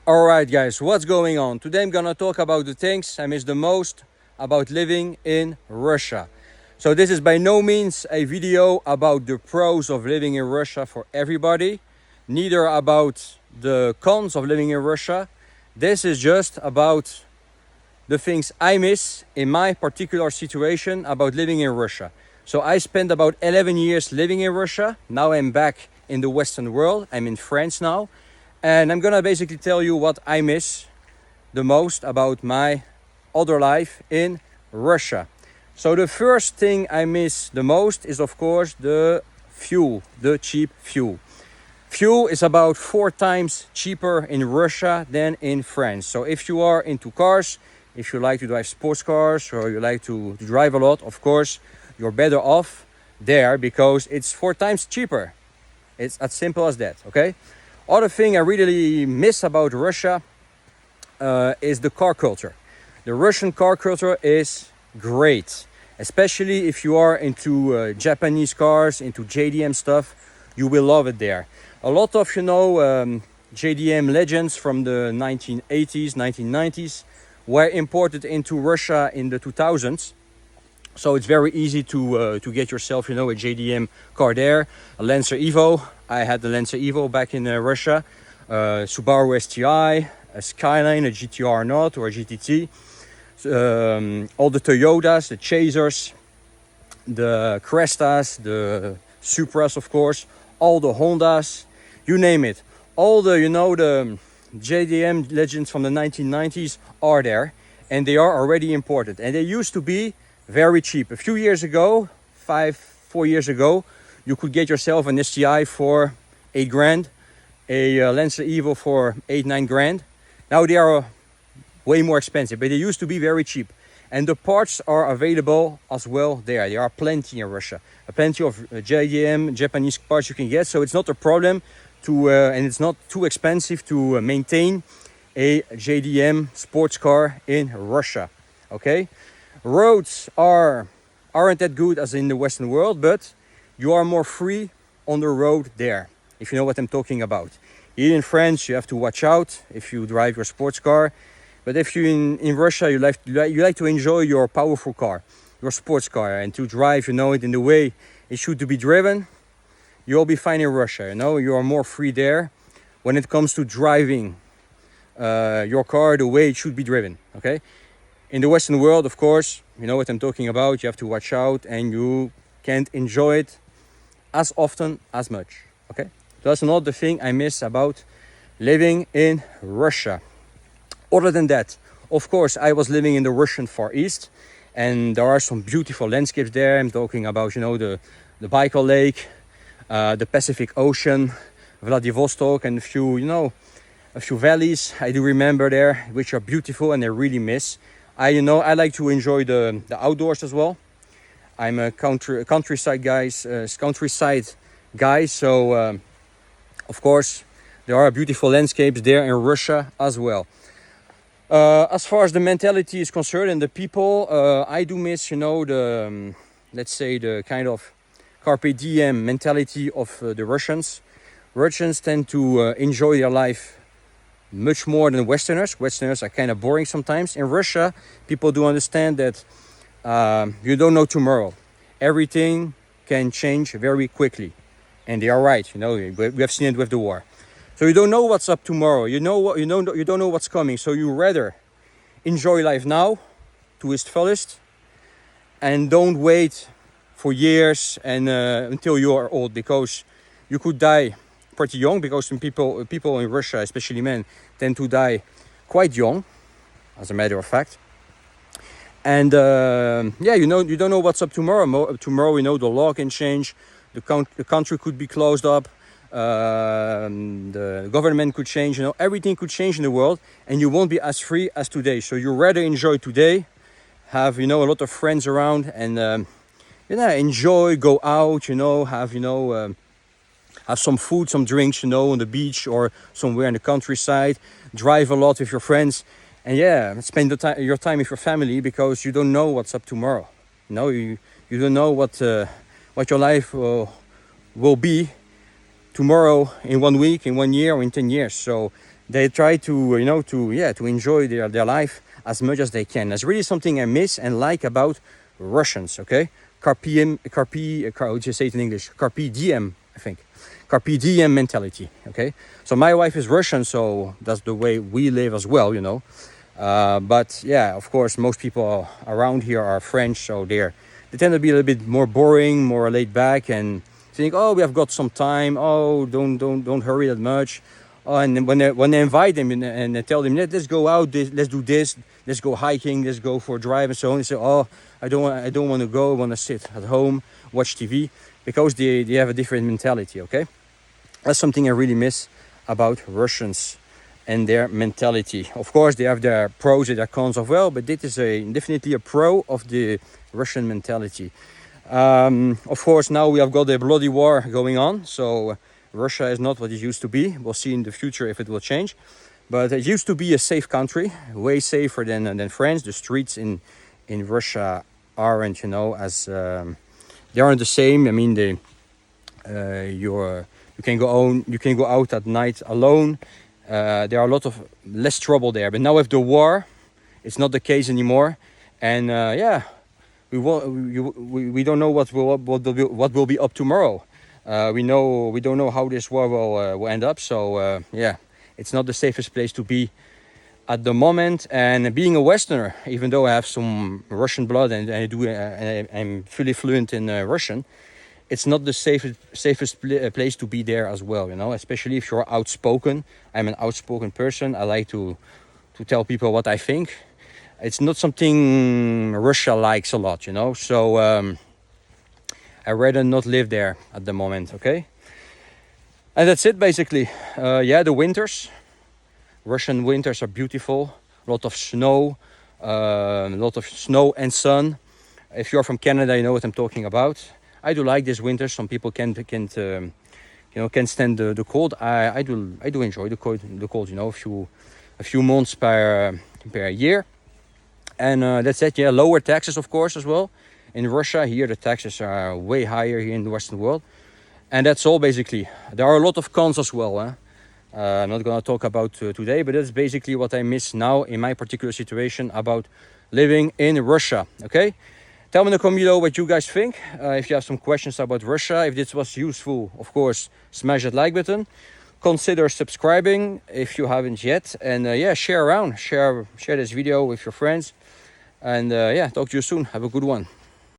Alright guys, what's going on? Today I'm gonna talk about the things I miss the most about living in Russia. So this is by no means a video about the pros of living in Russia for everybody, neither about the cons of living in Russia. This is just about the things I miss in my particular situation about living in Russia. So I spent about 11 years living in Russia. Now I'm back in the Western world. I'm in France now. And I'm gonna basically tell you what I miss the most about my other life in Russia. So the first thing I miss the most is of course the fuel, the cheap fuel. Fuel is about 4 times cheaper in Russia than in France. So if you are into cars, if you like to drive sports cars or you like to drive a lot, of course, you're better off there because it's 4 times cheaper. It's as simple as that, okay? Other thing I really miss about Russia is the car culture. The Russian car culture is great, especially if you are into Japanese cars, into JDM stuff. You will love it there. A lot of JDM legends from the 1980s, 1990s were imported into Russia in the 2000s. So it's very easy to get yourself, a JDM car there. A Lancer Evo. I had the Lancer Evo back in Russia. Subaru STI, a Skyline, a GTR Not or a GTT. All the Toyotas, the Chasers, the Crestas, the Supras, of course. All the Hondas, you name it. All the, the JDM legends from the 1990s are there. And they are already imported. And they used to be very cheap. A few years ago, 4 years ago, you could get yourself an STI for 8 grand, a Lancer Evo for 8-9 grand. Now they are way more expensive, but they used to be very cheap. And the parts are available as well there. There are plenty in Russia. Plenty of JDM, Japanese parts you can get. So it's not a problem to, and it's not too expensive to maintain a JDM sports car in Russia. Okay? Roads aren't that good as in the Western world, but you are more free on the road there, if you know what I'm talking about. Here in France, you have to watch out if you drive your sports car. But if you in Russia, you like to enjoy your powerful car, your sports car, and to drive, it in the way it should to be driven, you'll be fine in Russia. You are more free there when it comes to driving your car the way it should be driven. Okay. In the Western world, of course, you know what I'm talking about. You have to watch out and you can't enjoy it as often as much. Okay, so that's another thing I miss about living in Russia. Other than that, of course, I was living in the Russian Far East and there are some beautiful landscapes there. I'm talking about, the Baikal Lake, the Pacific Ocean, Vladivostok, and a few valleys I do remember there, which are beautiful and I really miss. I like to enjoy the outdoors as well. I'm a countryside guy. So of course there are beautiful landscapes there in Russia as well. As far as the mentality is concerned and the people, I do miss let's say the kind of carpe diem mentality of the Russians. Russians tend to enjoy their life much more than Westerners. Westerners are kind of boring sometimes. In Russia, people do understand that you don't know tomorrow. Everything can change very quickly. And they are right, we have seen it with the war. So you don't know what's up tomorrow. You don't know what's coming. So you rather enjoy life now to its fullest and don't wait for years and until you are old, because you could die pretty young, because some people in Russia, especially men, tend to die quite young, as a matter of fact. And you don't know what's up tomorrow. Tomorrow, the law can change, the country could be closed up, the government could change, everything could change in the world, and you won't be as free as today. So you rather enjoy today, have a lot of friends around, and enjoy, go out, have some food, some drinks, on the beach or somewhere in the countryside. Drive a lot with your friends, and spend your time with your family, because you don't know what's up tomorrow. You don't know what your life will be tomorrow, in 1 week, in 1 year, or in 10 years. So they try to, you know, to enjoy their life as much as they can. That's really something I miss and like about Russians. Okay, how would you say it in English? Carpe diem, I think. Carpe diem mentality. Okay, so my wife is Russian, so that's the way we live as well, you know. But yeah, of course, most people around here are French, so they tend to be a little bit more boring, more laid back, and think, oh, we have got some time. Oh, don't hurry that much. Oh, and then when they invite them and they tell them, let's go out, let's do this, let's go hiking, let's go for a drive and so on. They say, oh, I don't want to go. I want to sit at home, watch TV, because they have a different mentality. Okay, that's something I really miss about Russians and their mentality. Of course, they have their pros and their cons as well, but this is definitely a pro of the Russian mentality. Of course, now we have got a bloody war going on, so Russia is not what it used to be. We'll see in the future if it will change. But it used to be a safe country, way safer than France. The streets in Russia aren't, you know, as they aren't the same. I mean, you can go out at night alone. There are a lot of less trouble there. But now with the war, it's not the case anymore. And yeah, we don't know what will be up tomorrow. We don't know how this war will end up. So yeah, it's not the safest place to be at the moment. And being a Westerner, even though I have some Russian blood and I'm fully fluent in Russian, it's not the safest place to be there as well, you know, especially if you're outspoken. I'm an outspoken person. I like to tell people what I think. It's not something Russia likes a lot, you know, so I'd rather not live there at the moment, okay? And that's it, basically. Yeah, the winters. Russian winters are beautiful. A lot of snow and sun. If you're from Canada, you know what I'm talking about. I do like this winter. Some people can't stand the cold. I do enjoy the cold. You know, a few months per year. And that's it. Yeah, lower taxes, of course, as well. In Russia, here the taxes are way higher here in the Western world. And that's all, basically. There are a lot of cons as well. I'm not going to talk about today, but that's basically what I miss now in my particular situation about living in Russia. Okay? Tell me in the comment below what you guys think. If you have some questions about Russia, if this was useful, of course, smash that like button. Consider subscribing if you haven't yet. And yeah, share around. Share this video with your friends. And yeah, talk to you soon. Have a good one.